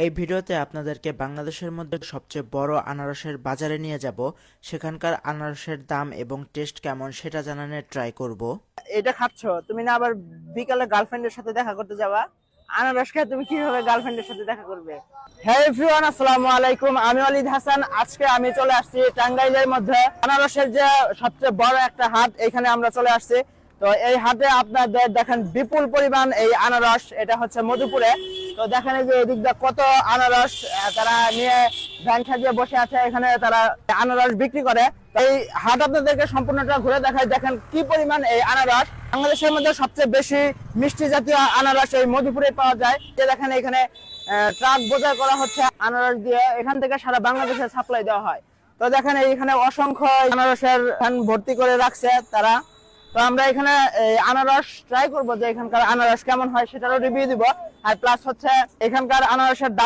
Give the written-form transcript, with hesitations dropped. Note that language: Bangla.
এই ভিডিওতে আপনাদেরকে বাংলাদেশের মধ্যে সবচেয়ে বড় আনারসের বাজারে নিয়ে যাব। সেখানকার আনারসের দাম এবং টেস্ট কেমন সেটা জানানোর ট্রাই করব। এটা খাচ্ছ তুমি না আবার বিকালে গার্লফ্রেন্ডের সাথে দেখা করতে যাবা? আনারস খেয়ে তুমি কিভাবে গার্লফ্রেন্ডের সাথে দেখা করবে? হ্যাঁ এভরিওয়ান, আসসালামু আলাইকুম। আমি ওয়ালিদ হাসান। আজকে আমি চলে আসছি টাঙ্গাইলের মধ্যে আনারসের যে সবচেয়ে বড় একটা হাট, এখানে আমরা চলে আসছি। তো এই হাটে আপনাদের দেখেন বিপুল পরিমাণ এই আনারস, এটা হচ্ছে মধুপুরে। তো দেখেন এই যে এদিক দিয়ে কত আনারস তারা নিয়ে ভ্যান সাজিয়ে বসে আছে, এখানে তারা আনারস বিক্রি করে। এই হাট আপনাদেরকে সম্পূর্ণটা ঘুরে দেখায়। দেখেন কি পরিমাণ এই আনারস। বাংলাদেশের মধ্যে সবচেয়ে বেশি মিষ্টি জাতীয় আনারস এই মধুপুরে পাওয়া যায়। যে দেখেন এখানে ট্রাক বোঝাই করা হচ্ছে আনারস দিয়ে, এখান থেকে সারা বাংলাদেশে সাপ্লাই দেওয়া হয়। তো দেখেন এইখানে অসংখ্য আনারসের ভ্যান ভর্তি করে রাখছে তারা। তো আমরা এখানে আনারস ট্রাই করবো যে এখানকার আনারস কেমন হয় সেটারও রিভিউ দিব। আর প্লাস হচ্ছে এখানকার আনারসের দাম